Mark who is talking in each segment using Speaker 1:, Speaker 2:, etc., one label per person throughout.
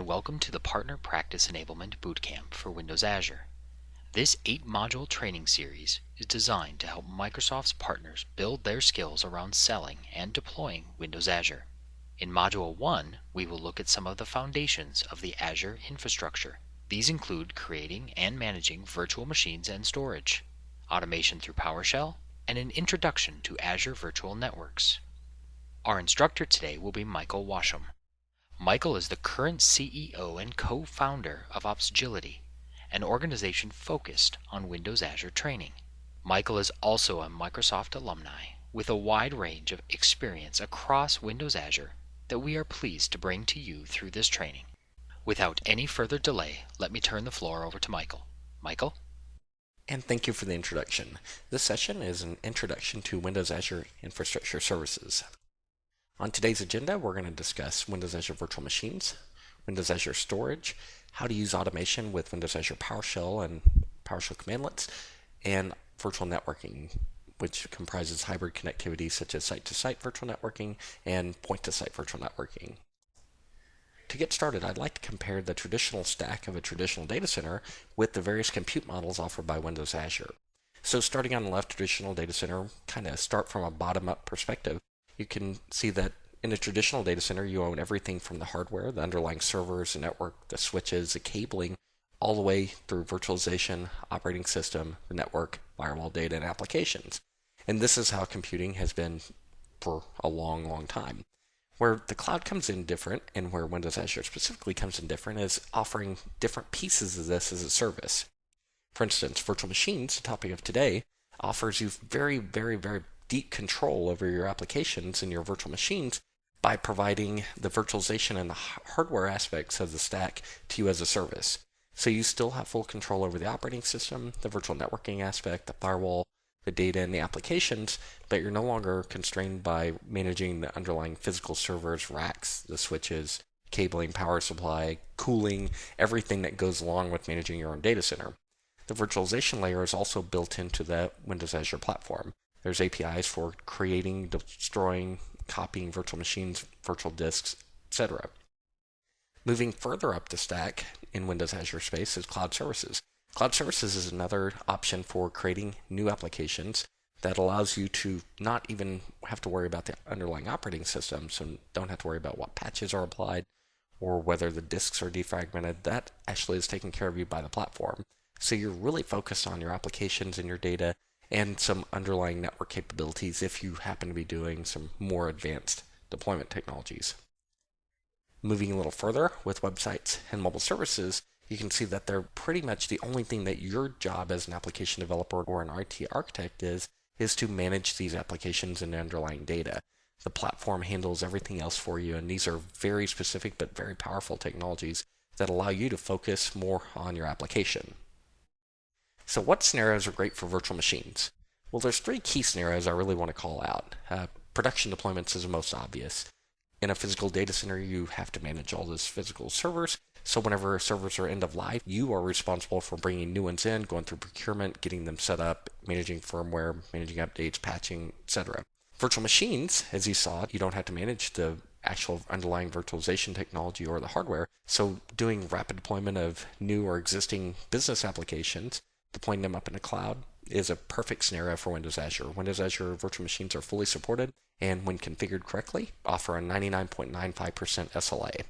Speaker 1: welcome to the Partner Practice Enablement Bootcamp for Windows Azure. This 8-module training series is designed to help Microsoft's partners build their skills around selling and deploying Windows Azure. In Module 1, we will look at some of the foundations of the Azure infrastructure. These include creating and managing virtual machines and storage, automation through PowerShell, and an introduction to Azure Virtual Networks. Our instructor today will be Michael Washam. Michael is the current CEO and co-founder of Opsgility, an organization focused on Windows Azure training. Michael is also a Microsoft alumni with a wide range of experience across Windows Azure that we are pleased to bring to you through this training. Without any further delay, let me turn the floor over to Michael. Michael?
Speaker 2: And thank you for the introduction. This session is an introduction to Windows Azure Infrastructure Services. On today's agenda, we're going to discuss Windows Azure Virtual Machines, Windows Azure Storage, how to use automation with Windows Azure PowerShell and PowerShell commandlets, and virtual networking, which comprises hybrid connectivity such as site-to-site virtual networking and point-to-site virtual networking. To get started, I'd like to compare the traditional stack of a traditional data center with the various compute models offered by Windows Azure. So starting on the left, traditional data center, kind of start from a bottom-up perspective. You can see that in a traditional data center, you own everything from the hardware, the underlying servers, the network, the switches, the cabling, all the way through virtualization, operating system, the network, firewall data, and applications. And this is how computing has been for a long, long time. Where the cloud comes in different, and where Windows Azure specifically comes in different, is offering different pieces of this as a service. For instance, virtual machines, the topic of today, offers you very, very, very deep control over your applications and your virtual machines by providing the virtualization and the hardware aspects of the stack to you as a service. So you still have full control over the operating system, the virtual networking aspect, the firewall, the data, and the applications, but you're no longer constrained by managing the underlying physical servers, racks, the switches, cabling, power supply, cooling, everything that goes along with managing your own data center. The virtualization layer is also built into the Windows Azure platform. There's APIs for creating, destroying, copying virtual machines, virtual disks, etc. Moving further up the stack in Windows Azure space is Cloud Services. Cloud Services is another option for creating new applications that allows you to not even have to worry about the underlying operating system, so don't have to worry about what patches are applied or whether the disks are defragmented. That actually is taken care of you by the platform. So you're really focused on your applications and your data and some underlying network capabilities if you happen to be doing some more advanced deployment technologies. Moving a little further with websites and mobile services, you can see that they're pretty much the only thing that your job as an application developer or an IT architect is to manage these applications and underlying data. The platform handles everything else for you, and these are very specific but very powerful technologies that allow you to focus more on your application. So what scenarios are great for virtual machines? Well, there's 3 key scenarios I really want to call out. Production deployments is the most obvious. In a physical data center, you have to manage all those physical servers. So whenever servers are end of life, you are responsible for bringing new ones in, going through procurement, getting them set up, managing firmware, managing updates, patching, etc. Virtual machines, as you saw, you don't have to manage the actual underlying virtualization technology or the hardware. So doing rapid deployment of new or existing business applications, deploying them up in the cloud, is a perfect scenario for Windows Azure. Windows Azure virtual machines are fully supported, and when configured correctly, offer a 99.95% SLA.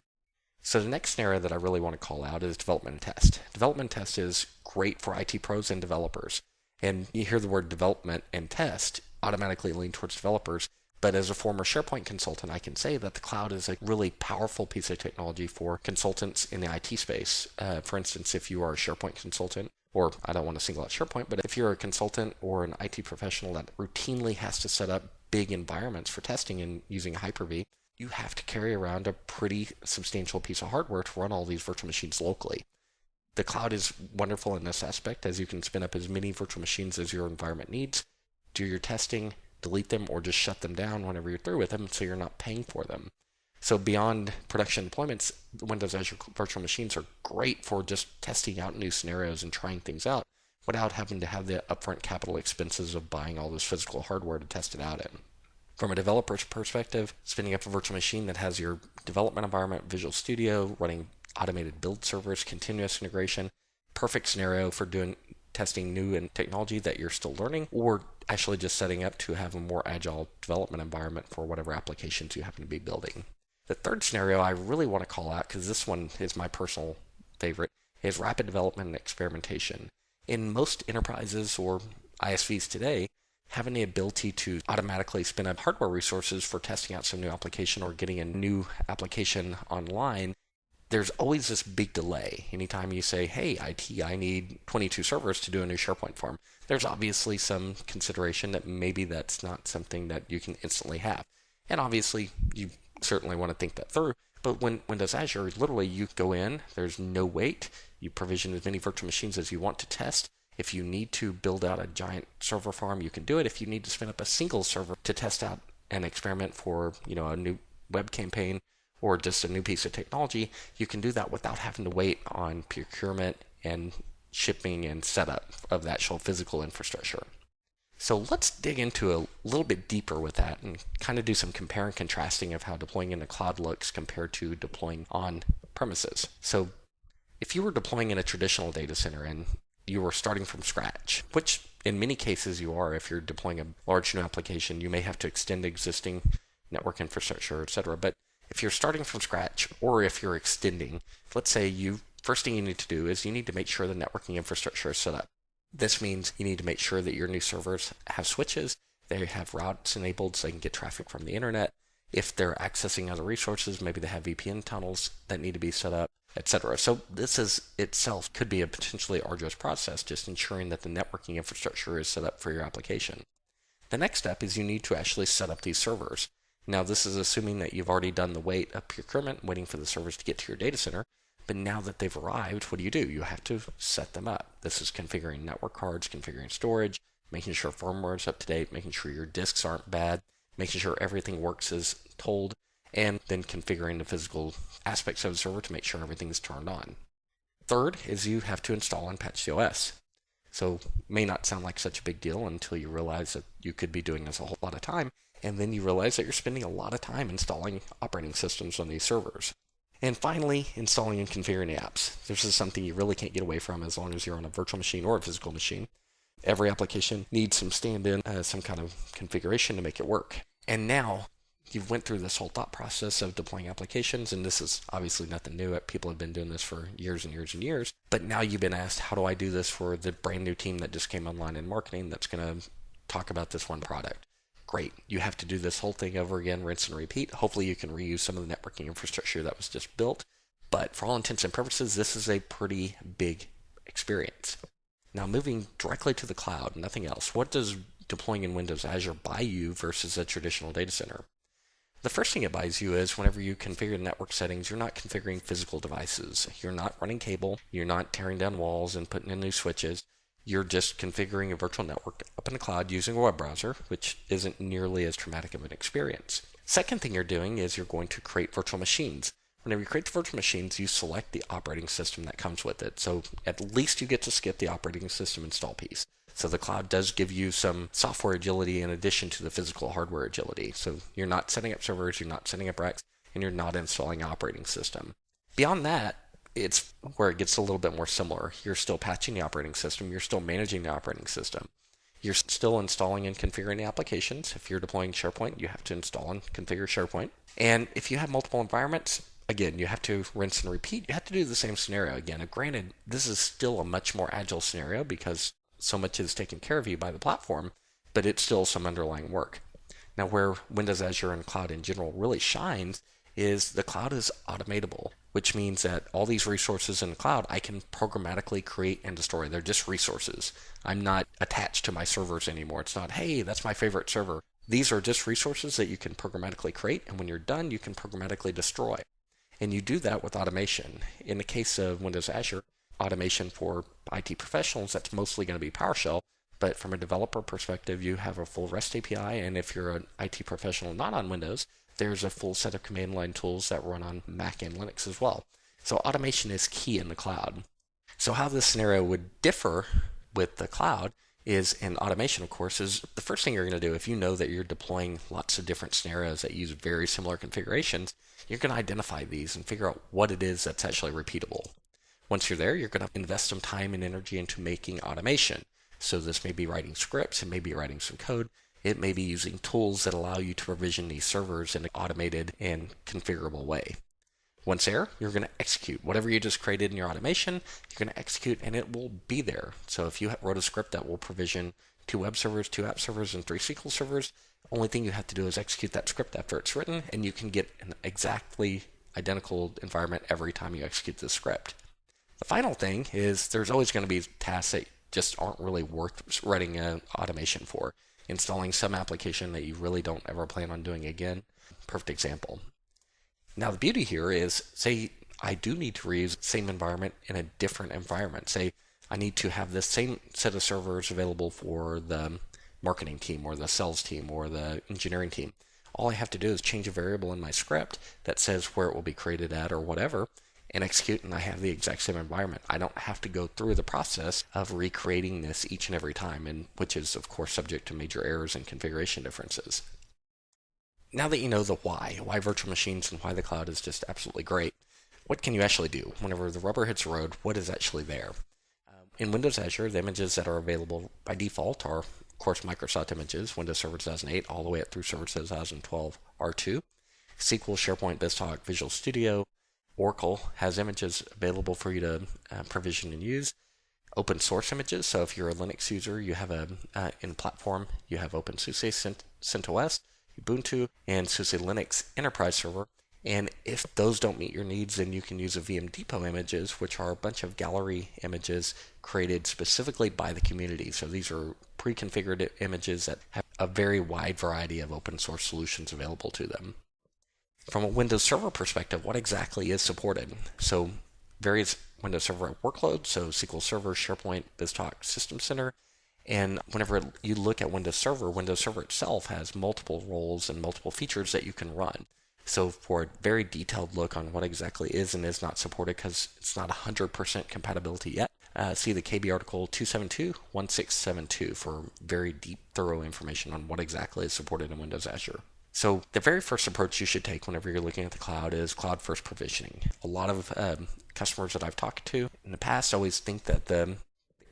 Speaker 2: So the next scenario that I really want to call out is development and test. Development and test is great for IT pros and developers. And you hear the word development and test, automatically lean towards developers. But as a former SharePoint consultant, I can say that the cloud is a really powerful piece of technology for consultants in the IT space. For instance, if you are a SharePoint consultant, or I don't want to single out SharePoint, but if you're a consultant or an IT professional that routinely has to set up big environments for testing and using Hyper-V, you have to carry around a pretty substantial piece of hardware to run all these virtual machines locally. The cloud is wonderful in this aspect, as you can spin up as many virtual machines as your environment needs, do your testing, delete them, or just shut them down whenever you're through with them so you're not paying for them. So beyond production deployments, Windows Azure virtual machines are great for just testing out new scenarios and trying things out without having to have the upfront capital expenses of buying all this physical hardware to test it out in. From a developer's perspective, spinning up a virtual machine that has your development environment, Visual Studio, running automated build servers, continuous integration. Perfect scenario for doing testing new and technology that you're still learning, or actually just setting up to have a more agile development environment for whatever applications you happen to be building. The third scenario I really want to call out, because this one is my personal favorite, is rapid development and experimentation. In most enterprises or ISVs today, having the ability to automatically spin up hardware resources for testing out some new application or getting a new application online, there's always this big delay. Anytime you say, hey, IT, I need 22 servers to do a new SharePoint form, there's obviously some consideration that maybe that's not something that you can instantly have. And obviously, you certainly want to think that through. But when Windows Azure, literally you go in, there's no wait, you provision as many virtual machines as you want to test. If you need to build out a giant server farm, you can do it. If you need to spin up a single server to test out an experiment for, a new web campaign or just a new piece of technology, you can do that without having to wait on procurement and shipping and setup of the actual physical infrastructure. So let's dig into a little bit deeper with that and kind of do some compare and contrasting of how deploying in the cloud looks compared to deploying on premises. So if you were deploying in a traditional data center and you were starting from scratch, which in many cases you are if you're deploying a large new application, you may have to extend existing network infrastructure, etc. But if you're starting from scratch or if you're extending, let's say first thing you need to do is you need to make sure the networking infrastructure is set up. This means you need to make sure that your new servers have switches, they have routes enabled so they can get traffic from the internet. If they're accessing other resources, maybe they have VPN tunnels that need to be set up, etc. So this is itself could be a potentially arduous process, just ensuring that the networking infrastructure is set up for your application. The next step is you need to actually set up these servers. Now this is assuming that you've already done the wait of procurement, waiting for the servers to get to your data center. But now that they've arrived, what do? You have to set them up. This is configuring network cards, configuring storage, making sure firmware is up to date, making sure your disks aren't bad, making sure everything works as told, and then configuring the physical aspects of the server to make sure everything's turned on. Third is you have to install and patch the OS. So it may not sound like such a big deal until you realize that you could be doing this a whole lot of time, and then you realize that you're spending a lot of time installing operating systems on these servers. And finally, installing and configuring the apps. This is something you really can't get away from as long as you're on a virtual machine or a physical machine. Every application needs some stand-in, some kind of configuration to make it work. And now you've went through this whole thought process of deploying applications, and this is obviously nothing new. People have been doing this for years and years and years. But now you've been asked, how do I do this for the brand new team that just came online in marketing that's going to talk about this one product? Great. You have to do this whole thing over again, rinse and repeat. Hopefully you can reuse some of the networking infrastructure that was just built. But for all intents and purposes, this is a pretty big experience. Now moving directly to the cloud, nothing else. What does deploying in Windows Azure buy you versus a traditional data center? The first thing it buys you is whenever you configure the network settings, you're not configuring physical devices. You're not running cable. You're not tearing down walls and putting in new switches. You're just configuring a virtual network up in the cloud using a web browser, which isn't nearly as traumatic of an experience. Second thing you're doing is you're going to create virtual machines. Whenever you create the virtual machines, you select the operating system that comes with it. So at least you get to skip the operating system install piece. So the cloud does give you some software agility in addition to the physical hardware agility. So you're not setting up servers, you're not setting up racks, and you're not installing an operating system. Beyond that, it's where it gets a little bit more similar. You're still patching the operating system. You're still managing the operating system. You're still installing and configuring the applications. If you're deploying SharePoint, you have to install and configure SharePoint. And if you have multiple environments, again, you have to rinse and repeat. You have to do the same scenario again. And granted, this is still a much more agile scenario because so much is taken care of you by the platform, but it's still some underlying work. Now, where Windows Azure and cloud in general really shines is the cloud is automatable, which means that all these resources in the cloud, I can programmatically create and destroy. They're just resources. I'm not attached to my servers anymore. It's not, hey, that's my favorite server. These are just resources that you can programmatically create, and when you're done, you can programmatically destroy. And you do that with automation. In the case of Windows Azure, automation for IT professionals, that's mostly going to be PowerShell. But from a developer perspective, you have a full REST API, and if you're an IT professional not on Windows, there's a full set of command line tools that run on Mac and Linux as well. So automation is key in the cloud. So how this scenario would differ with the cloud is in automation, of course, is the first thing you're going to do if you know that you're deploying lots of different scenarios that use very similar configurations, you're going to identify these and figure out what it is that's actually repeatable. Once you're there, you're going to invest some time and energy into making automation. So this may be writing scripts, it may be writing some code, it may be using tools that allow you to provision these servers in an automated and configurable way. Once there, you're going to execute whatever you just created in your automation. You're going to execute and it will be there. So if you wrote a script that will provision 2 web servers, 2 app servers, and 3 SQL servers, only thing you have to do is execute that script after it's written, and you can get an exactly identical environment every time you execute the script. The final thing is there's always going to be tasks that just aren't really worth writing an automation for. Installing some application that you really don't ever plan on doing again. Perfect example. Now the beauty here is, say I do need to reuse the same environment in a different environment. Say I need to have the same set of servers available for the marketing team or the sales team or the engineering team. All I have to do is change a variable in my script that says where it will be created at or whatever, and execute, and I have the exact same environment. I don't have to go through the process of recreating this each and every time, and which is of course subject to major errors and configuration differences. Now that you know the why virtual machines and why the cloud is just absolutely great, what can you actually do? Whenever the rubber hits the road, what is actually there? In Windows Azure, the images that are available by default are, of course, Microsoft images, Windows Server 2008, all the way up through Server 2012 R2. SQL, SharePoint, BizTalk, Visual Studio, Oracle has images available for you to provision and use. Open source images, so if you're a Linux user, you have in platform, you have OpenSUSE, CentOS, Ubuntu, and SUSE Linux Enterprise Server. And if those don't meet your needs, then you can use a VM Depot images, which are a bunch of gallery images created specifically by the community. So these are pre-configured images that have a very wide variety of open source solutions available to them. From a Windows Server perspective, what exactly is supported? So various Windows Server workloads, so SQL Server, SharePoint, BizTalk, System Center. And whenever you look at Windows Server itself has multiple roles and multiple features that you can run. So for a very detailed look on what exactly is and is not supported, because it's not 100% compatibility yet, see the KB article 272.1672 for very deep, thorough information on what exactly is supported in Windows Azure. So the very first approach you should take whenever you're looking at the cloud is cloud first provisioning. A lot of customers that I've talked to in the past always think that the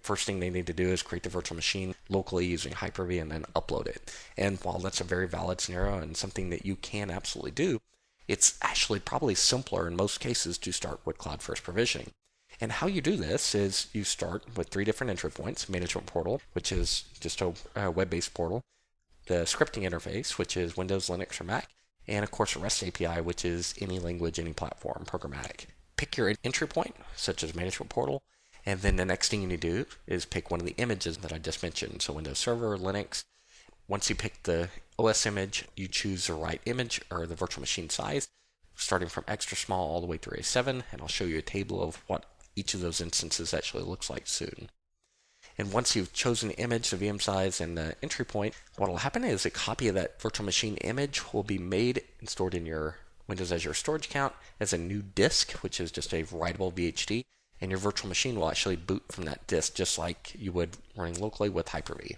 Speaker 2: first thing they need to do is create the virtual machine locally using Hyper-V and then upload it. And while that's a very valid scenario and something that you can absolutely do, it's actually probably simpler in most cases to start with cloud first provisioning. And how you do this is you start with 3 different entry points: management portal, which is just a web-based portal, the scripting interface, which is Windows, Linux, or Mac, and of course a REST API, which is any language, any platform, programmatic. Pick your entry point, such as management portal, and then the next thing you need to do is pick one of the images that I just mentioned, so Windows Server, Linux. Once you pick the OS image, you choose the right image or the virtual machine size, starting from extra small all the way through A7, and I'll show you a table of what each of those instances actually looks like soon. And once you've chosen the image, the VM size, and the entry point, what will happen is a copy of that virtual machine image will be made and stored in your Windows Azure storage account as a new disk, which is just a writable VHD, and your virtual machine will actually boot from that disk just like you would running locally with Hyper-V.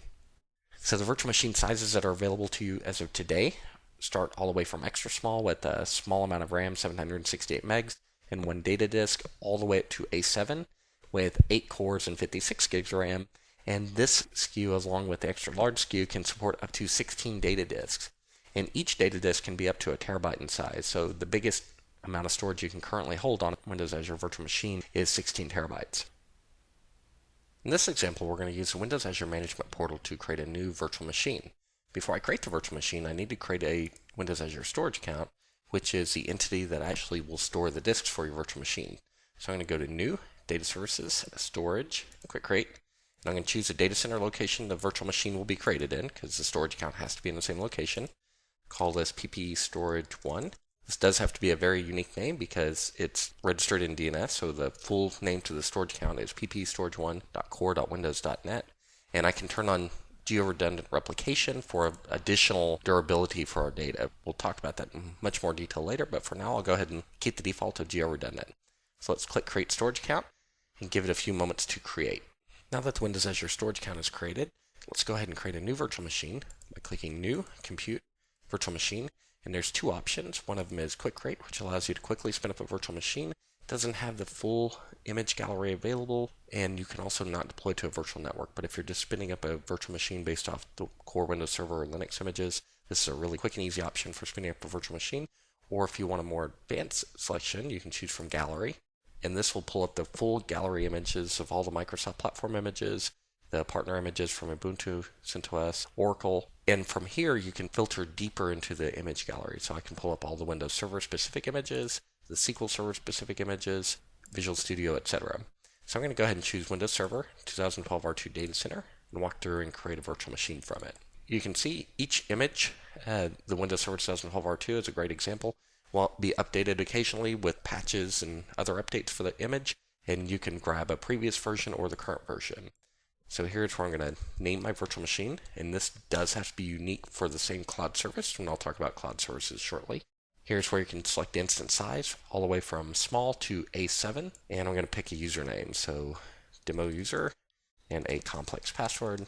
Speaker 2: So the virtual machine sizes that are available to you as of today start all the way from extra small with a small amount of RAM, 768 megs, and 1 data disk, all the way up to A7 with 8 cores and 56 gigs of RAM. And this SKU, along with the extra large SKU, can support up to 16 data disks. And each data disk can be up to 1 terabyte in size. So the biggest amount of storage you can currently hold on a Windows Azure Virtual Machine is 16 terabytes. In this example, we're going to use the Windows Azure Management Portal to create a new virtual machine. Before I create the virtual machine, I need to create a Windows Azure storage account, which is the entity that actually will store the disks for your virtual machine. So I'm going to go to New, Data Services, Storage, click Create, and I'm going to choose the data center location the virtual machine will be created in, because the storage account has to be in the same location. Call this PP Storage 1. This does have to be a very unique name because it's registered in DNS, so the full name to the storage account is ppstorage1.core.windows.net. And I can turn on geo-redundant replication for additional durability for our data. We'll talk about that in much more detail later, but for now I'll go ahead and keep the default of geo-redundant. So let's click Create Storage Account and give it a few moments to create. Now that the Windows Azure Storage Account is created, let's go ahead and create a new virtual machine by clicking New, Compute, Virtual Machine. And there's two options. One of them is Quick Create, which allows you to quickly spin up a virtual machine. It doesn't have the full image gallery available, and you can also not deploy to a virtual network. But if you're just spinning up a virtual machine based off the core Windows Server or Linux images, this is a really quick and easy option for spinning up a virtual machine. Or if you want a more advanced selection, you can choose from Gallery. And this will pull up the full gallery images of all the Microsoft platform images, the partner images from Ubuntu, CentOS, Oracle. And from here, you can filter deeper into the image gallery. So I can pull up all the Windows Server specific images, the SQL Server specific images, Visual Studio, etc. So I'm going to go ahead and choose Windows Server 2012 R2 Data Center and walk through and create a virtual machine from it. You can see each image, the Windows Server 2012 R2 is a great example, will be updated occasionally with patches and other updates for the image, and you can grab a previous version or the current version. So here's where I'm going to name my virtual machine, and this does have to be unique for the same cloud service, and I'll talk about cloud services shortly. Here's where you can select the instance size, all the way from small to A7, and I'm going to pick a username, so demo user, and a complex password.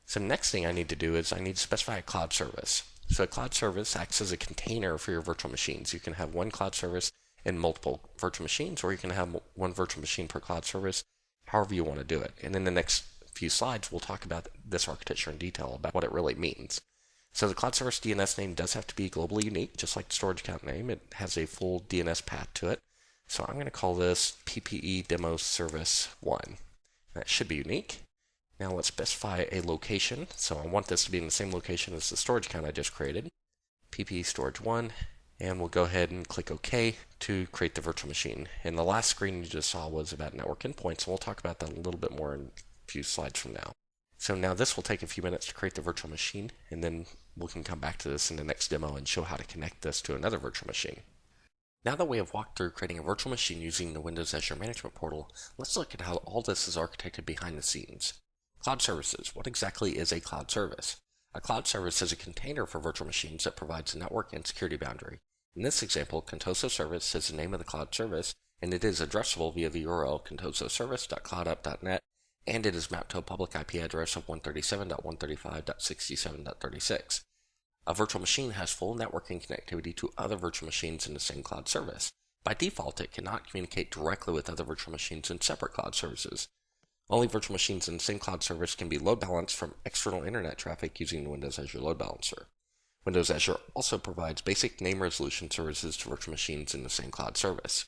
Speaker 2: So the next thing I need to do is I need to specify a cloud service. So a cloud service acts as a container for your virtual machines. You can have one cloud service and multiple virtual machines, or you can have one virtual machine per cloud service, however you want to do it. And in the next few slides, we'll talk about this architecture in detail, about what it really means. So the cloud service DNS name does have to be globally unique, just like the storage account name. It has a full DNS path to it. So I'm going to call this PPE Demo Service 1. That should be unique. Now let's specify a location. So I want this to be in the same location as the storage account I just created, PPE Storage 1, and we'll go ahead and click OK to create the virtual machine. And the last screen you just saw was about network endpoints, and we'll talk about that a little bit more in a few slides from now. So now this will take a few minutes to create the virtual machine, and then we can come back to this in the next demo and show how to connect this to another virtual machine. Now that we have walked through creating a virtual machine using the Windows Azure Management Portal, let's look at how all this is architected behind the scenes. Cloud services. What exactly is a cloud service? A cloud service is a container for virtual machines that provides a network and security boundary. In this example, Contoso Service is the name of the cloud service, and it is addressable via the URL contososervice.cloudup.net, and it is mapped to a public IP address of 137.135.67.36. A virtual machine has full networking connectivity to other virtual machines in the same cloud service. By default, it cannot communicate directly with other virtual machines in separate cloud services. Only virtual machines in the same cloud service can be load balanced from external internet traffic using the Windows Azure Load Balancer. Windows Azure also provides basic name resolution services to virtual machines in the same cloud service.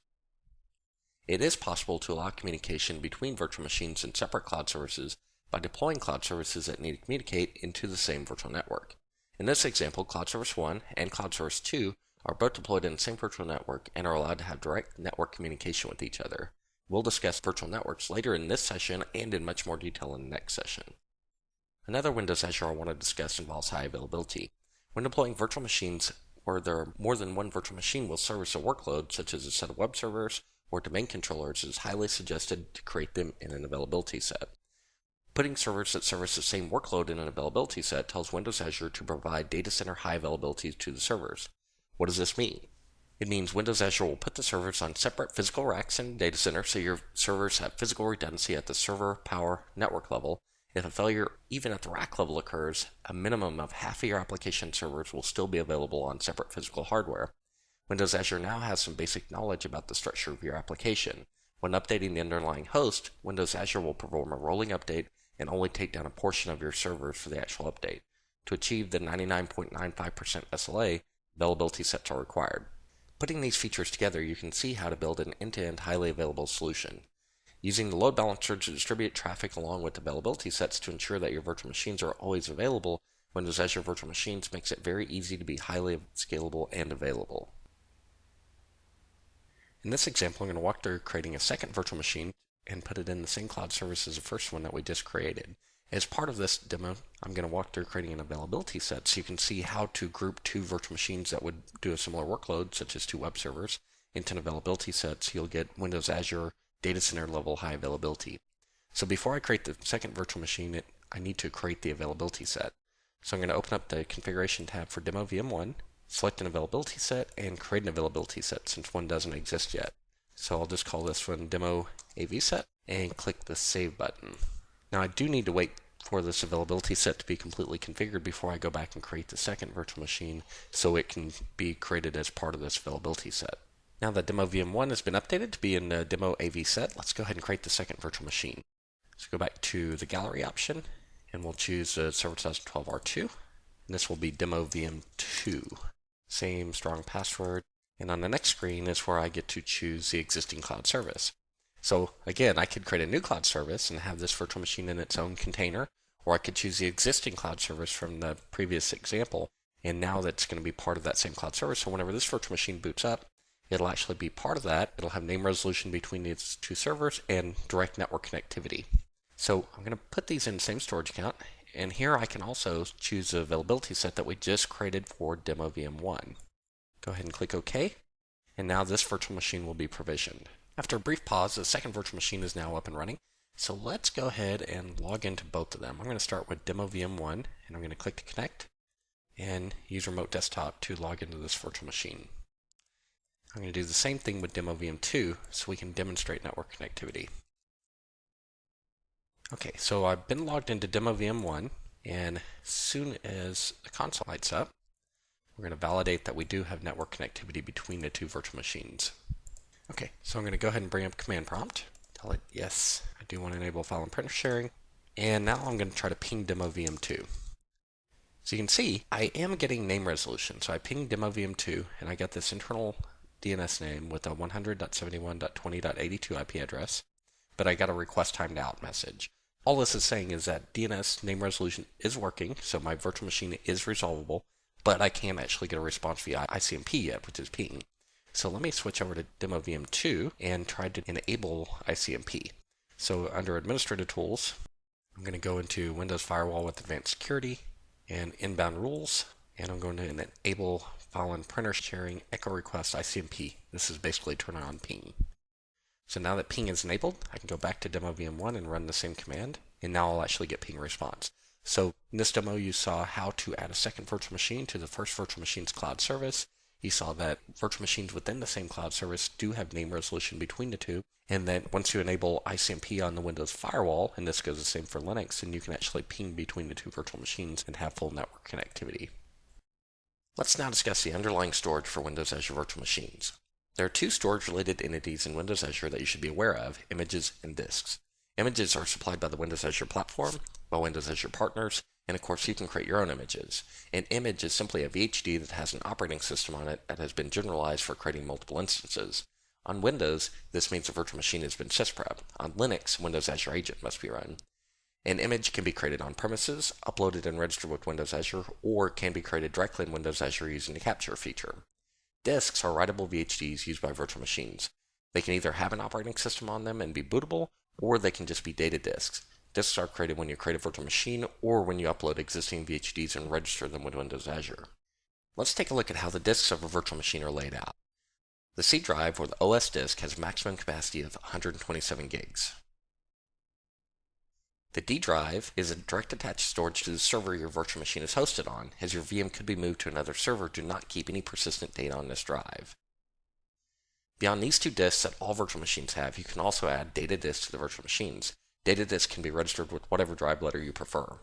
Speaker 2: It is possible to allow communication between virtual machines in separate cloud services by deploying cloud services that need to communicate into the same virtual network. In this example, Cloud Service 1 and Cloud Service 2 are both deployed in the same virtual network and are allowed to have direct network communication with each other. We'll discuss virtual networks later in this session and in much more detail in the next session. Another Windows Azure I want to discuss involves high availability. When deploying virtual machines where there are more than one virtual machine will service a workload, such as a set of web servers or domain controllers, it is highly suggested to create them in an availability set. Putting servers that service the same workload in an availability set tells Windows Azure to provide data center high availability to the servers. What does this mean? It means Windows Azure will put the servers on separate physical racks in the data center so your servers have physical redundancy at the server, power, network level. If a failure even at the rack level occurs, a minimum of half of your application servers will still be available on separate physical hardware. Windows Azure now has some basic knowledge about the structure of your application. When updating the underlying host, Windows Azure will perform a rolling update and only take down a portion of your servers for the actual update. To achieve the 99.95% SLA, availability sets are required. Putting these features together, you can see how to build an end-to-end highly available solution. Using the load balancer to distribute traffic along with availability sets to ensure that your virtual machines are always available, Windows Azure Virtual Machines makes it very easy to be highly scalable and available. In this example, I'm going to walk through creating a second virtual machine and put it in the same cloud service as the first one that we just created. As part of this demo, I'm going to walk through creating an availability set so you can see how to group two virtual machines that would do a similar workload, such as two web servers, into an availability set so you'll get Windows Azure data center level high availability. So before I create the second virtual machine, I need to create the availability set. So I'm going to open up the configuration tab for Demo VM1, select an availability set, and create an availability set since one doesn't exist yet. So I'll just call this one Demo AV Set and click the Save button. Now I do need to wait for this availability set to be completely configured before I go back and create the second virtual machine so it can be created as part of this availability set. Now that demo VM1 has been updated to be in the demo AV set, let's go ahead and create the second virtual machine. So go back to the gallery option and we'll choose server 2012R2. And this will be demo VM2. Same strong password. And on the next screen is where I get to choose the existing cloud service. So again, I could create a new cloud service and have this virtual machine in its own container, or I could choose the existing cloud service from the previous example, and now that's going to be part of that same cloud service. So whenever this virtual machine boots up, it'll actually be part of that. It'll have name resolution between these two servers and direct network connectivity. So I'm going to put these in the same storage account, and here I can also choose the availability set that we just created for demo VM1. Go ahead and click OK, and now this virtual machine will be provisioned. After a brief pause, the second virtual machine is now up and running. So let's go ahead and log into both of them. I'm going to start with demo VM1, and I'm going to click to connect and use remote desktop to log into this virtual machine. I'm going to do the same thing with demo VM2 so we can demonstrate network connectivity. Okay, so I've been logged into demo VM1, and as soon as the console lights up, we're going to validate that we do have network connectivity between the two virtual machines. Okay, so I'm going to go ahead and bring up command prompt. Tell it, yes, I do want to enable file and printer sharing. And now I'm going to try to ping demo VM2. So you can see I am getting name resolution. So I pinged demo VM2 and I got this internal DNS name with a 100.71.20.82 IP address, but I got a request timed out message. All this is saying is that DNS name resolution is working, so my virtual machine is resolvable, but I can't actually get a response via ICMP yet, which is ping. So let me switch over to demo VM2 and try to enable ICMP. So under administrative tools, I'm going to go into Windows Firewall with Advanced Security and Inbound Rules, and I'm going to enable file and printer sharing echo request ICMP. This is basically turning on ping. So now that ping is enabled, I can go back to demo VM1 and run the same command, and now I'll actually get ping response. So in this demo, you saw how to add a second virtual machine to the first virtual machine's cloud service. You saw that virtual machines within the same cloud service do have name resolution between the two, and that once you enable ICMP on the Windows firewall, and this goes the same for Linux, then you can actually ping between the two virtual machines and have full network connectivity. Let's now discuss the underlying storage for Windows Azure virtual machines. There are two storage-related entities in Windows Azure that you should be aware of, images and disks. Images are supplied by the Windows Azure platform, by Windows Azure partners, and of course you can create your own images. An image is simply a VHD that has an operating system on it that has been generalized for creating multiple instances. On Windows, this means the virtual machine has been sysprep. On Linux, Windows Azure Agent must be run. An image can be created on premises, uploaded and registered with Windows Azure, or can be created directly in Windows Azure using the capture feature. Disks are writable VHDs used by virtual machines. They can either have an operating system on them and be bootable, or they can just be data disks. Disks are created when you create a virtual machine or when you upload existing VHDs and register them with Windows Azure. Let's take a look at how the disks of a virtual machine are laid out. The C drive, or the OS disk, has a maximum capacity of 127 gigs. The D drive is a direct attached storage to the server your virtual machine is hosted on, as your VM could be moved to another server. Do not keep any persistent data on this drive. Beyond these two disks that all virtual machines have, you can also add data disks to the virtual machines. Data disk can be registered with whatever drive letter you prefer.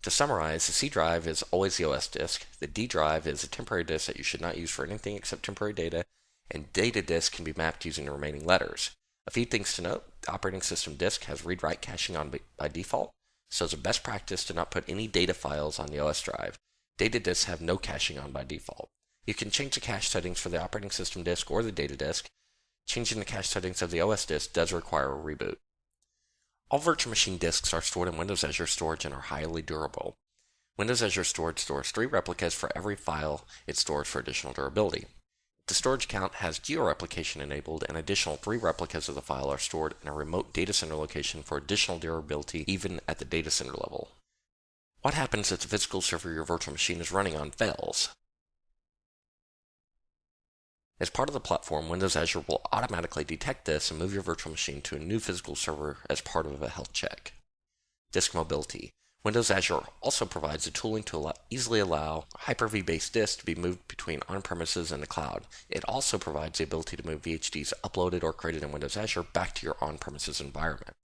Speaker 2: To summarize, the C drive is always the OS disk, the D drive is a temporary disk that you should not use for anything except temporary data, and data disk can be mapped using the remaining letters. A few things to note: the operating system disk has read-write caching on by default, so it's a best practice to not put any data files on the OS drive. Data disks have no caching on by default. You can change the cache settings for the operating system disk or the data disk. Changing the cache settings of the OS disk does require a reboot. All virtual machine disks are stored in Windows Azure Storage and are highly durable. Windows Azure Storage stores 3 replicas for every file it stores for additional durability. If the storage account has georeplication enabled, an additional 3 replicas of the file are stored in a remote data center location for additional durability even at the data center level. What happens if the physical server your virtual machine is running on fails? As part of the platform, Windows Azure will automatically detect this and move your virtual machine to a new physical server as part of a health check. Disk mobility. Windows Azure also provides the tooling to easily allow Hyper-V-based disks to be moved between on-premises and the cloud. It also provides the ability to move VHDs uploaded or created in Windows Azure back to your on-premises environment.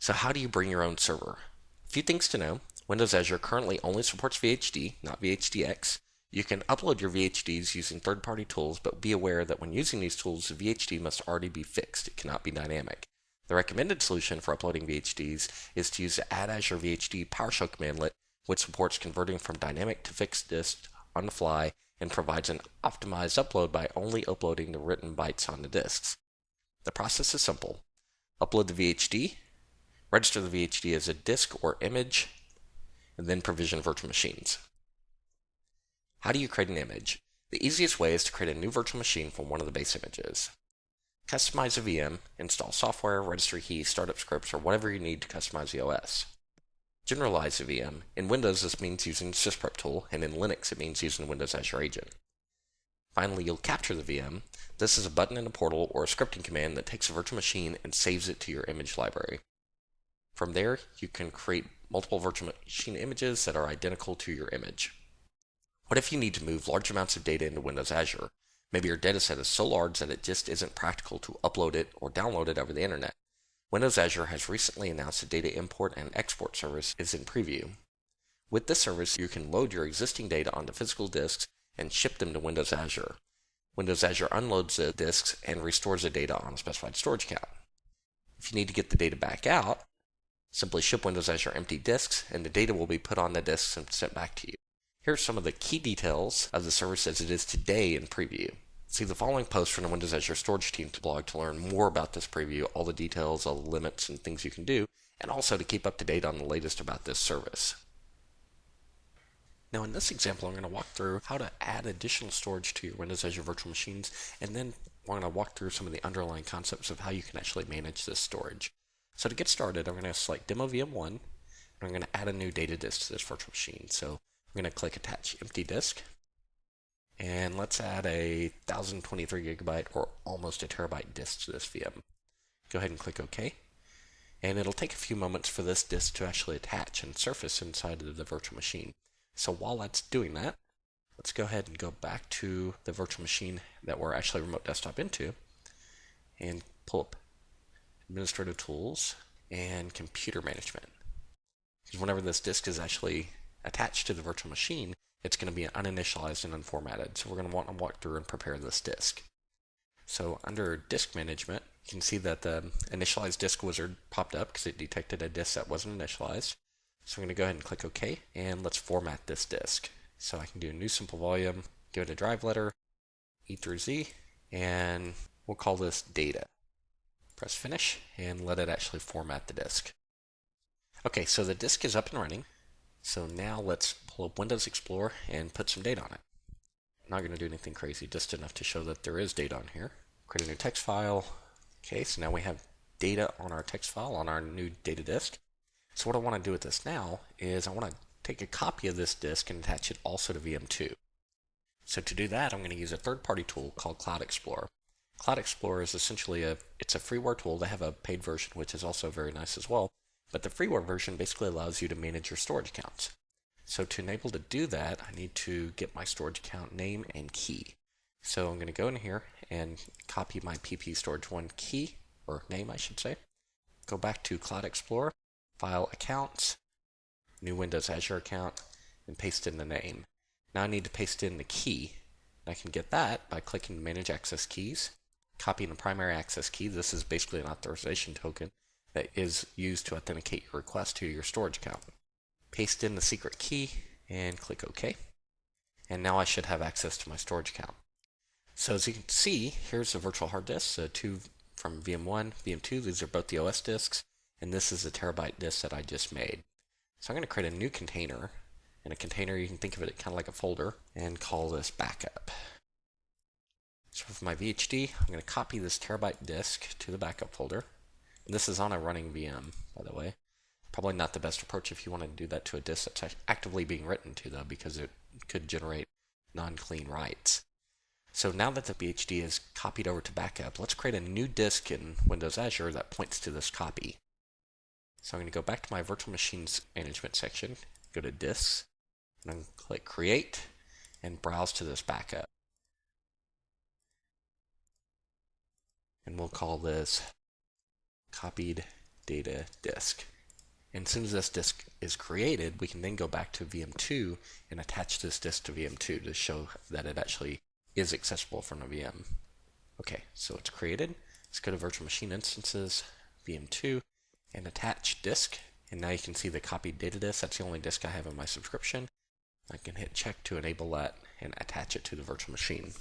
Speaker 2: So how do you bring your own server? A few things to know. Windows Azure currently only supports VHD, not VHDX. You can upload your VHDs using third-party tools, but be aware that when using these tools, the VHD must already be fixed. It cannot be dynamic. The recommended solution for uploading VHDs is to use the Add Azure VHD PowerShell commandlet, which supports converting from dynamic to fixed disk on the fly and provides an optimized upload by only uploading the written bytes on the disks. The process is simple. Upload the VHD, register the VHD as a disk or image, and then provision virtual machines. How do you create an image? The easiest way is to create a new virtual machine from one of the base images. Customize a VM, install software, registry keys, startup scripts, or whatever you need to customize the OS. Generalize the VM. In Windows, this means using the sysprep tool, and in Linux, it means using Windows Azure Agent. Finally, you'll capture the VM. This is a button in a portal or a scripting command that takes a virtual machine and saves it to your image library. From there, you can create multiple virtual machine images that are identical to your image. What if you need to move large amounts of data into Windows Azure? Maybe your dataset is so large that it just isn't practical to upload it or download it over the internet. Windows Azure has recently announced a data import and export service is in preview. With this service, you can load your existing data onto physical disks and ship them to Windows Azure. Windows Azure unloads the disks and restores the data on a specified storage account. If you need to get the data back out, simply ship Windows Azure empty disks and the data will be put on the disks and sent back to you. Here are some of the key details of the service as it is today in preview. See the following post from the Windows Azure Storage Team's blog to learn more about this preview, all the details, all the limits, and things you can do, and also to keep up to date on the latest about this service. Now in this example, I'm going to walk through how to add additional storage to your Windows Azure virtual machines, and then we're going to walk through some of the underlying concepts of how you can actually manage this storage. So to get started, I'm going to select Demo VM1, and I'm going to add a new data disk to this virtual machine. So I'm going to click Attach Empty Disk, and let's add a 1023 gigabyte or almost a terabyte disk to this VM. Go ahead and click OK, and it'll take a few moments for this disk to actually attach and surface inside of the virtual machine. So while that's doing that, let's go ahead and go back to the virtual machine that we're actually remote desktop into and pull up Administrative Tools and Computer Management. Because whenever this disk is actually attached to the virtual machine, it's going to be uninitialized and unformatted. So we're going to want to walk through and prepare this disk. So under Disk Management, you can see that the Initialize Disk Wizard popped up because it detected a disk that wasn't initialized. So I'm going to go ahead and click OK, and let's format this disk. So I can do a new simple volume, give it a drive letter, E through Z, and we'll call this Data. Press Finish, and let it actually format the disk. Okay, so the disk is up and running. So now let's pull up Windows Explorer and put some data on it. I'm not going to do anything crazy, just enough to show that there is data on here. Create a new text file. Okay, so now we have data on our text file on our new data disk. So what I want to do with this now is I want to take a copy of this disk and attach it also to VM2. So to do that, I'm going to use a third-party tool called Cloud Explorer. Cloud Explorer is essentially it's a freeware tool. They have a paid version, which is also very nice as well. But the freeware version basically allows you to manage your storage accounts. So to enable to do that, I need to get my storage account name and key. So I'm going to go in here and copy my PP Storage 1 key, or name I should say. Go back to Cloud Explorer, File Accounts, New Windows Azure account, and paste in the name. Now I need to paste in the key. I can get that by clicking Manage Access Keys, copying the primary access key. This is basically an authorization token that is used to authenticate your request to your storage account. Paste in the secret key and click OK. And now I should have access to my storage account. So as you can see, here's the virtual hard disk, so two from VM1, VM2, these are both the OS disks, and this is the terabyte disk that I just made. So I'm going to create a new container. In a container, you can think of it kind of like a folder, and call this backup. So for my VHD, I'm going to copy this terabyte disk to the backup folder. This is on a running VM, by the way. Probably not the best approach if you want to do that to a disk that's actively being written to, though, because it could generate non-clean writes. So now that the VHD is copied over to backup, let's create a new disk in Windows Azure that points to this copy. So I'm going to go back to my Virtual Machines Management section, go to Disks, and then click Create, and browse to this backup. And we'll call this copied data disk. And as soon as this disk is created, we can then go back to VM2 and attach this disk to VM2 to show that it actually is accessible from a VM. Okay, so it's created. Let's go to virtual machine instances, VM2, and attach disk. And now you can see the copied data disk. That's the only disk I have in my subscription. I can hit check to enable that and attach it to the virtual machine.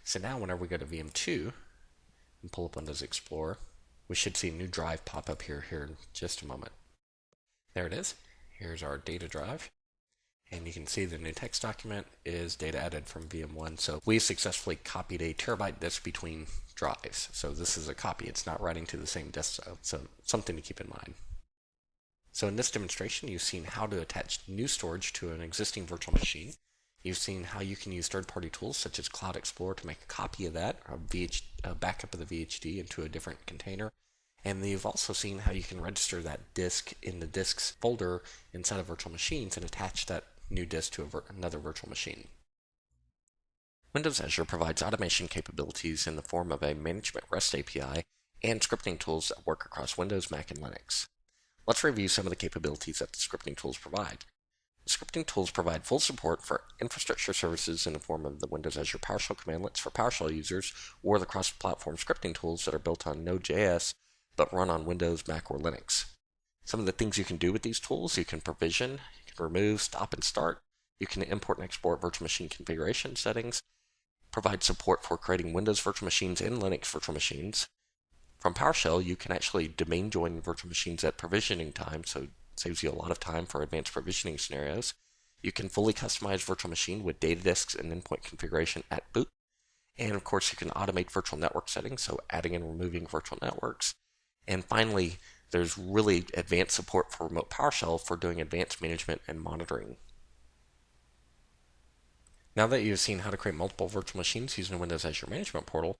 Speaker 2: So now whenever we go to VM2 and pull up Windows Explorer, we should see a new drive pop up here in just a moment. There it is. Here's our data drive. And you can see the new text document is data added from VM1. So we successfully copied a terabyte disk between drives. So this is a copy. It's not writing to the same disk. So something to keep in mind. So in this demonstration, you've seen how to attach new storage to an existing virtual machine. You've seen how you can use third-party tools such as Cloud Explorer to make a copy of that, or a backup of the VHD into a different container. And you've also seen how you can register that disk in the disks folder inside of virtual machines and attach that new disk to another virtual machine. Windows Azure provides automation capabilities in the form of a management REST API and scripting tools that work across Windows, Mac, and Linux. Let's review some of the capabilities that the scripting tools provide. The scripting tools provide full support for infrastructure services in the form of the Windows Azure PowerShell commandlets for PowerShell users or the cross-platform scripting tools that are built on Node.js but run on Windows, Mac, or Linux. Some of the things you can do with these tools: you can provision, you can remove, stop, and start. You can import and export virtual machine configuration settings, provide support for creating Windows virtual machines and Linux virtual machines. From PowerShell, you can actually domain join virtual machines at provisioning time, so it saves you a lot of time for advanced provisioning scenarios. You can fully customize virtual machine with data disks and endpoint configuration at boot. And of course, you can automate virtual network settings, so adding and removing virtual networks. And finally, there's really advanced support for remote PowerShell for doing advanced management and monitoring. Now that you've seen how to create multiple virtual machines using Windows Azure Management Portal,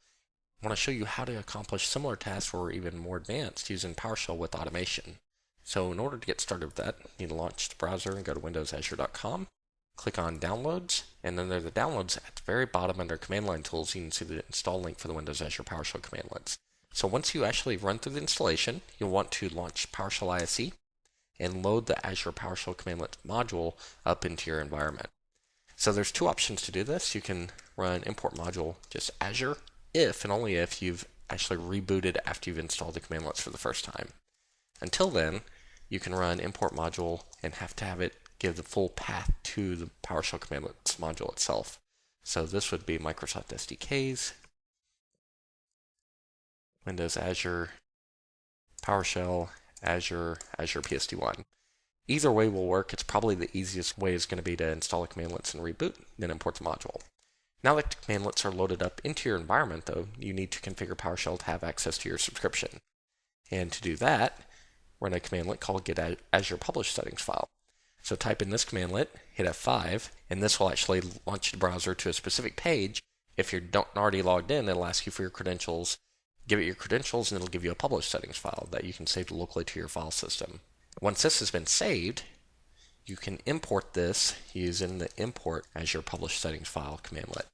Speaker 2: I want to show you how to accomplish similar tasks or even more advanced using PowerShell with automation. So in order to get started with that, you need to launch the browser and go to windowsazure.com. Click on Downloads, and then there's the Downloads at the very bottom under Command Line Tools. You can see the install link for the Windows Azure PowerShell commandlets. So once you actually run through the installation, you'll want to launch PowerShell ISE and load the Azure PowerShell commandlet module up into your environment. So there's two options to do this. You can run import module just Azure if and only if you've actually rebooted after you've installed the commandlets for the first time. Until then, you can run import module and have to have it give the full path to the PowerShell commandlets module itself. So this would be Microsoft SDKs, Windows Azure, PowerShell, Azure PSD1. Either way will work. It's probably the easiest way is going to be to install the commandlets and reboot, then import the module. Now that the commandlets are loaded up into your environment, though, you need to configure PowerShell to have access to your subscription. And to do that, run a commandlet called get Azure Publish Settings file. So type in this commandlet, hit F5, and this will actually launch the browser to a specific page. If you're not already logged in, it'll ask you for your credentials. Give it your credentials, and it'll give you a Publish Settings file that you can save locally to your file system. Once this has been saved, you can import this using the Import Azure Publish Settings file commandlet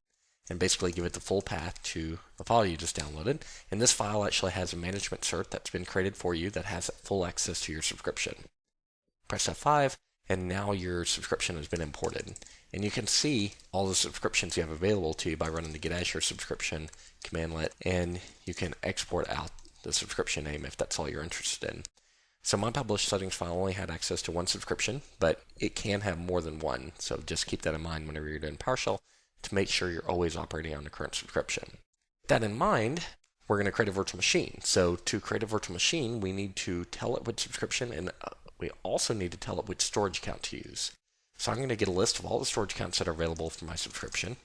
Speaker 2: and basically give it the full path to the file you just downloaded. And this file actually has a management cert that's been created for you that has full access to your subscription. Press F5, and now your subscription has been imported. And you can see all the subscriptions you have available to you by running the Get Azure Subscription commandlet, and you can export out the subscription name if that's all you're interested in. So my published settings file only had access to one subscription, but it can have more than one. So just keep that in mind whenever you're doing PowerShell to make sure you're always operating on the current subscription. With that in mind, we're going to create a virtual machine. So to create a virtual machine, we need to tell it which subscription, and we also need to tell it which storage account to use. So I'm going to get a list of all the storage accounts that are available for my subscription.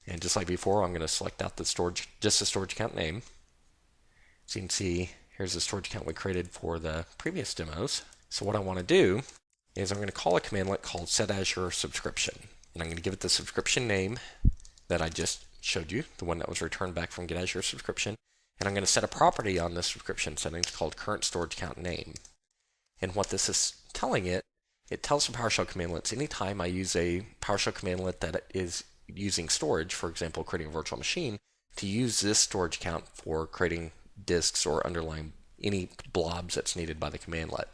Speaker 2: And just like before, I'm going to select out just the storage account name. So you can see here's the storage account we created for the previous demos. So what I want to do is I'm going to call a commandlet called set Azure subscription. And I'm going to give it the subscription name that I just showed you, the one that was returned back from Get Azure subscription. And I'm going to set a property on this subscription settings called current storage account name. And what this is telling it tells the PowerShell commandlets anytime I use a PowerShell commandlet that is using storage, for example, creating a virtual machine, to use this storage account for creating disks or underlying any blobs that's needed by the commandlet.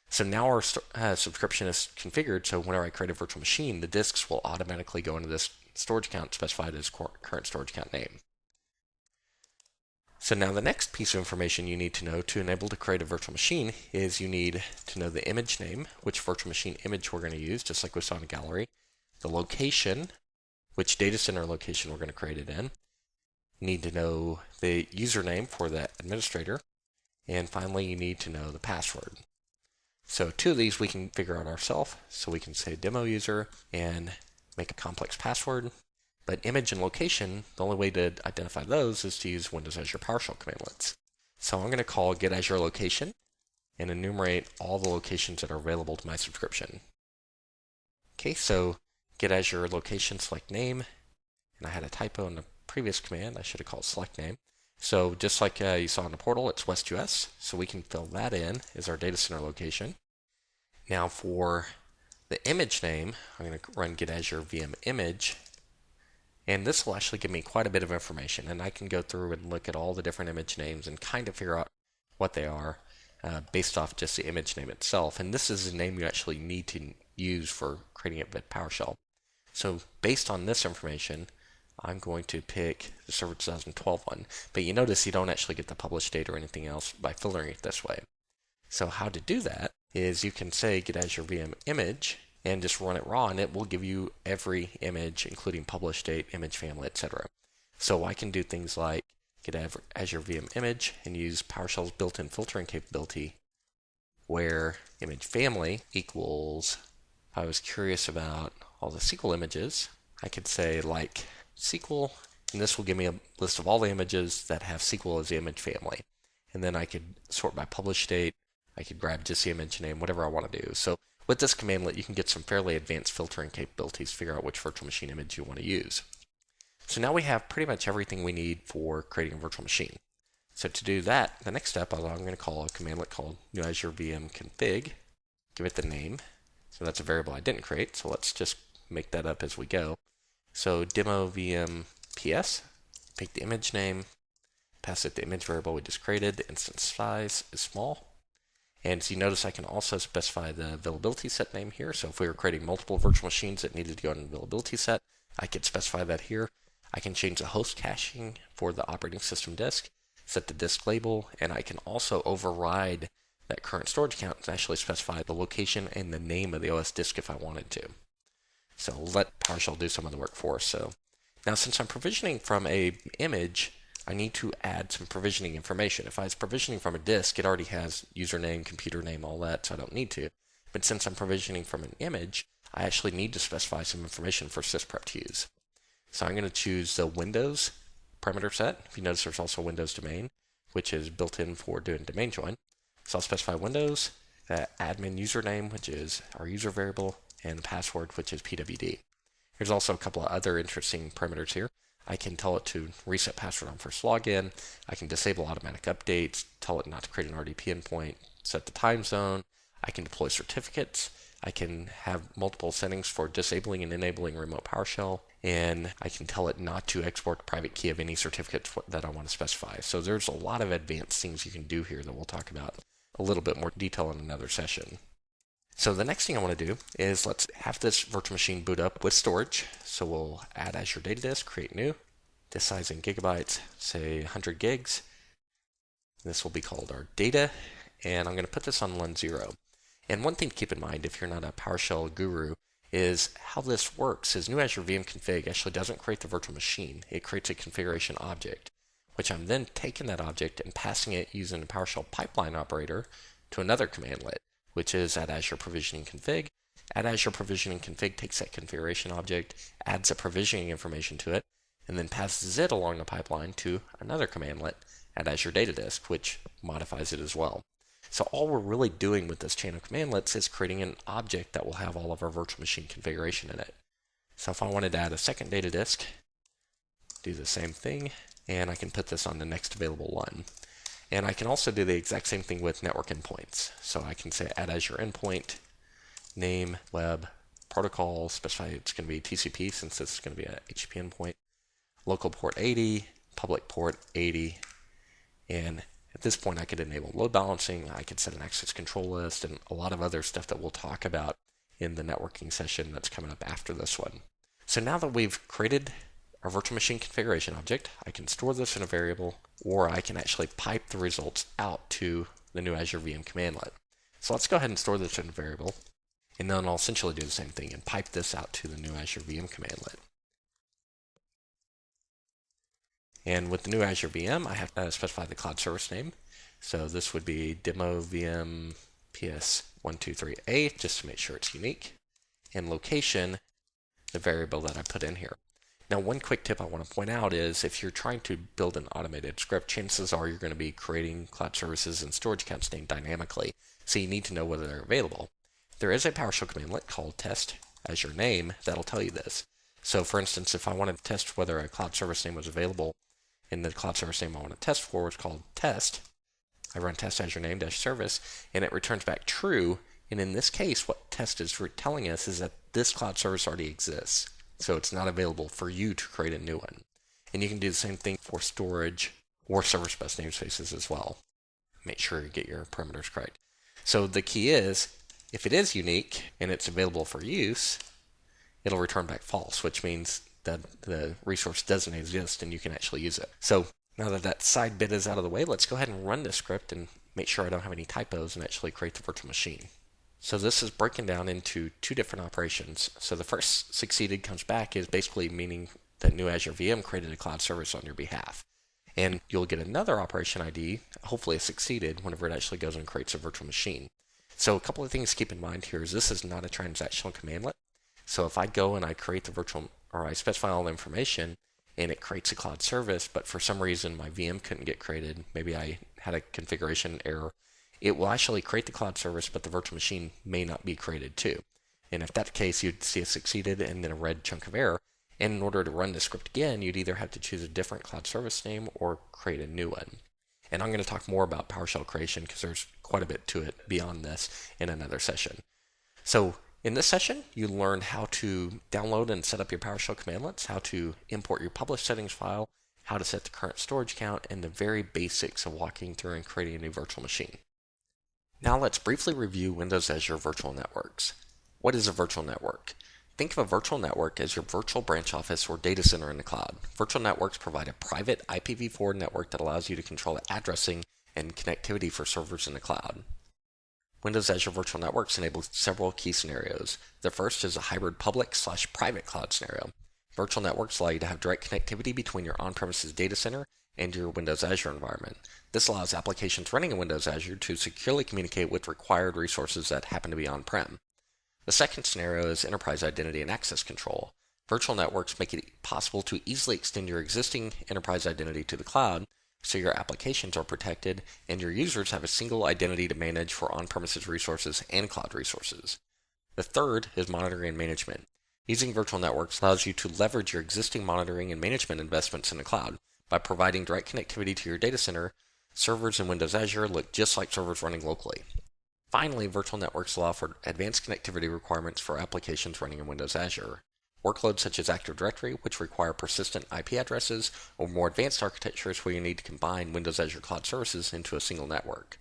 Speaker 2: So now our subscription is configured, so whenever I create a virtual machine, the disks will automatically go into this storage account specified as current storage account name. So now the next piece of information you need to know to enable to create a virtual machine is you need to know the image name, which virtual machine image we're going to use, just like we saw in the gallery, the location, which data center location we're going to create it in. You need to know the username for the administrator, and finally you need to know the password. So two of these we can figure out ourselves, so we can say demo user and make a complex password. But image and location, the only way to identify those is to use Windows Azure PowerShell commandlets. So I'm going to call get Azure location and enumerate all the locations that are available to my subscription. Okay, so get Azure location select name, and I had a typo in the previous command. I should have called select name. So just like you saw in the portal, it's West US, so we can fill that in as our data center location. Now for the image name, I'm going to run get Azure VM image. And this will actually give me quite a bit of information, and I can go through and look at all the different image names and kind of figure out what they are based off just the image name itself. And this is a name you actually need to use for creating it with PowerShell. So based on this information, I'm going to pick the Server 2012 one. But you notice you don't actually get the published date or anything else by filtering it this way. So how to do that is you can say get Azure VM image and just run it raw, and it will give you every image, including published date, image family, etc. So I can do things like get Azure VM image and use PowerShell's built-in filtering capability, where image family equals, if I was curious about all the SQL images, I could say like SQL, and this will give me a list of all the images that have SQL as the image family. And then I could sort by published date, I could grab just the image name, whatever I want to do. So with this commandlet, you can get some fairly advanced filtering capabilities to figure out which virtual machine image you want to use. So now we have pretty much everything we need for creating a virtual machine. So to do that, the next step, I'm going to call a commandlet called new Azure VM config, give it the name. So that's a variable I didn't create, so let's just make that up as we go. So demo VM PS, pick the image name, pass it the image variable we just created, the instance size is small. And so you notice I can also specify the availability set name here. So if we were creating multiple virtual machines that needed to go in an availability set, I could specify that here. I can change the host caching for the operating system disk, set the disk label, and I can also override that current storage account and actually specify the location and the name of the OS disk if I wanted to. So we'll let PowerShell do some of the work for us. So now since I'm provisioning from an image, I need to add some provisioning information. If I was provisioning from a disk, it already has username, computer name, all that, so I don't need to. But since I'm provisioning from an image, I actually need to specify some information for sysprep to use. So I'm going to choose the Windows parameter set. If you notice, there's also Windows domain, which is built in for doing domain join. So I'll specify Windows, admin username, which is our user variable, and the password, which is PWD. There's also a couple of other interesting parameters here. I can tell it to reset password on first login. I can disable automatic updates, tell it not to create an RDP endpoint, set the time zone. I can deploy certificates. I can have multiple settings for disabling and enabling remote PowerShell, and I can tell it not to export the private key of any certificates that I want to specify. So there's a lot of advanced things you can do here that we'll talk about a little bit more detail in another session. So the next thing I want to do is let's have this virtual machine boot up with storage. So we'll add Azure Data Disk, create new, disk size in gigabytes, say 100 gigs. This will be called our data, and I'm going to put this on LUN 0. And one thing to keep in mind if you're not a PowerShell guru is how this works is new Azure VM config actually doesn't create the virtual machine. It creates a configuration object, which I'm then taking that object and passing it using a PowerShell pipeline operator to another commandlet, which is add Azure provisioning config. Add Azure provisioning config takes that configuration object, adds a provisioning information to it, and then passes it along the pipeline to another commandlet, add Azure Data Disk, which modifies it as well. So all we're really doing with this chain of commandlets is creating an object that will have all of our virtual machine configuration in it. So if I wanted to add a second data disk, do the same thing, and I can put this on the next available LUN. And I can also do the exact same thing with network endpoints. So I can say add Azure endpoint, name, web, protocol, specify it's going to be TCP since this is going to be a HTTP endpoint, local port 80, public port 80, and this point, I could enable load balancing, I could set an access control list, and a lot of other stuff that we'll talk about in the networking session that's coming up after this one. So now that we've created our virtual machine configuration object, I can store this in a variable, or I can actually pipe the results out to the new Azure VM commandlet. So let's go ahead and store this in a variable, and then I'll essentially do the same thing and pipe this out to the new Azure VM commandlet. And with the new Azure VM, I have to specify the cloud service name. So this would be demo VM PS123A, just to make sure it's unique. And location, the variable that I put in here. Now, one quick tip I want to point out is if you're trying to build an automated script, chances are you're going to be creating cloud services and storage accounts named dynamically, so you need to know whether they're available. There is a PowerShell commandlet called test as your name that'll tell you this. So for instance, if I wanted to test whether a cloud service name was available, and the cloud service name I want to test for is called test, I run test as your name-service, and it returns back true. And in this case, what test is telling us is that this cloud service already exists. So it's not available for you to create a new one. And you can do the same thing for storage or service bus namespaces as well. Make sure you get your parameters correct. So the key is, if it is unique and it's available for use, it'll return back false, which means that the resource doesn't exist and you can actually use it. So now that that side bit is out of the way, let's go ahead and run this script and make sure I don't have any typos and actually create the virtual machine. So this is broken down into two different operations. So the first succeeded comes back is basically meaning that new Azure VM created a cloud service on your behalf. And you'll get another operation ID, hopefully a succeeded, whenever it actually goes and creates a virtual machine. So a couple of things to keep in mind here is this is not a transactional commandlet. So if I go and I create the virtual, or I specify all the information and it creates a cloud service, but for some reason my VM couldn't get created, maybe I had a configuration error, it will actually create the cloud service, but the virtual machine may not be created too. And if that's the case, you'd see a succeeded and then a red chunk of error. And in order to run the script again, you'd either have to choose a different cloud service name or create a new one. And I'm going to talk more about PowerShell creation because there's quite a bit to it beyond this in another session. So in this session, you learned how to download and set up your PowerShell commandlets, how to import your published settings file, how to set the current storage count, and the very basics of walking through and creating a new virtual machine. Now let's briefly review Windows Azure Virtual Networks. What is a virtual network? Think of a virtual network as your virtual branch office or data center in the cloud. Virtual networks provide a private IPv4 network that allows you to control the addressing and connectivity for servers in the cloud. Windows Azure Virtual Networks enables several key scenarios. The first is a hybrid public/private cloud scenario. Virtual networks allow you to have direct connectivity between your on-premises data center and your Windows Azure environment. This allows applications running in Windows Azure to securely communicate with required resources that happen to be on-prem. The second scenario is enterprise identity and access control. Virtual networks make it possible to easily extend your existing enterprise identity to the cloud, so your applications are protected and your users have a single identity to manage for on-premises resources and cloud resources. The third is monitoring and management. Using virtual networks allows you to leverage your existing monitoring and management investments in the cloud. By providing direct connectivity to your data center, servers in Windows Azure look just like servers running locally. Finally, virtual networks allow for advanced connectivity requirements for applications running in Windows Azure. Workloads such as Active Directory, which require persistent IP addresses, or more advanced architectures where you need to combine Windows Azure Cloud Services into a single network.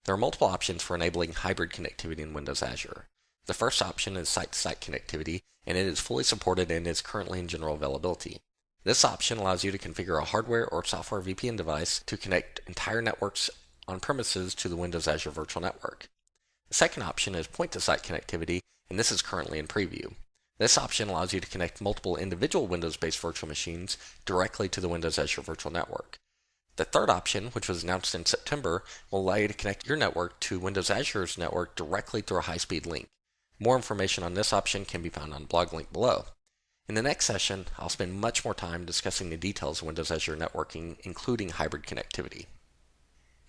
Speaker 2: There are multiple options for enabling hybrid connectivity in Windows Azure. The first option is site-to-site connectivity, and it is fully supported and is currently in general availability. This option allows you to configure a hardware or software VPN device to connect entire networks on premises to the Windows Azure Virtual Network. The second option is point-to-site connectivity, and this is currently in preview. This option allows you to connect multiple individual Windows-based virtual machines directly to the Windows Azure Virtual Network. The third option, which was announced in September, will allow you to connect your network to Windows Azure's network directly through a high-speed link. More information on this option can be found on the blog link below. In the next session, I'll spend much more time discussing the details of Windows Azure networking, including hybrid connectivity.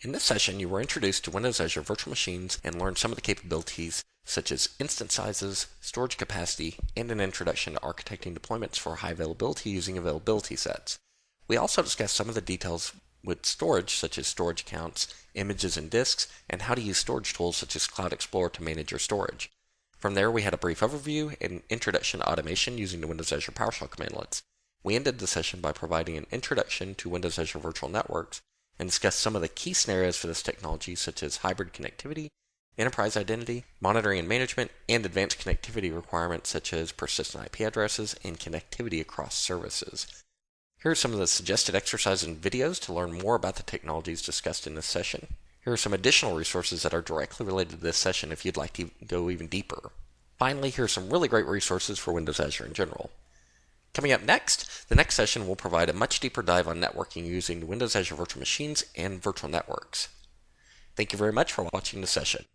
Speaker 2: In this session, you were introduced to Windows Azure virtual machines and learned some of the capabilities such as instance sizes, storage capacity, and an introduction to architecting deployments for high availability using availability sets. We also discussed some of the details with storage, such as storage accounts, images and disks, and how to use storage tools such as Cloud Explorer to manage your storage. From there, we had a brief overview and introduction to automation using the Windows Azure PowerShell commandlets. We ended the session by providing an introduction to Windows Azure Virtual Networks and discuss some of the key scenarios for this technology, such as hybrid connectivity, enterprise identity, monitoring and management, and advanced connectivity requirements such as persistent IP addresses and connectivity across services. Here are some of the suggested exercises and videos to learn more about the technologies discussed in this session. Here are some additional resources that are directly related to this session if you'd like to go even deeper. Finally, here are some really great resources for Windows Azure in general. Coming up next, the next session will provide a much deeper dive on networking using Windows Azure Virtual Machines and virtual networks. Thank you very much for watching the session.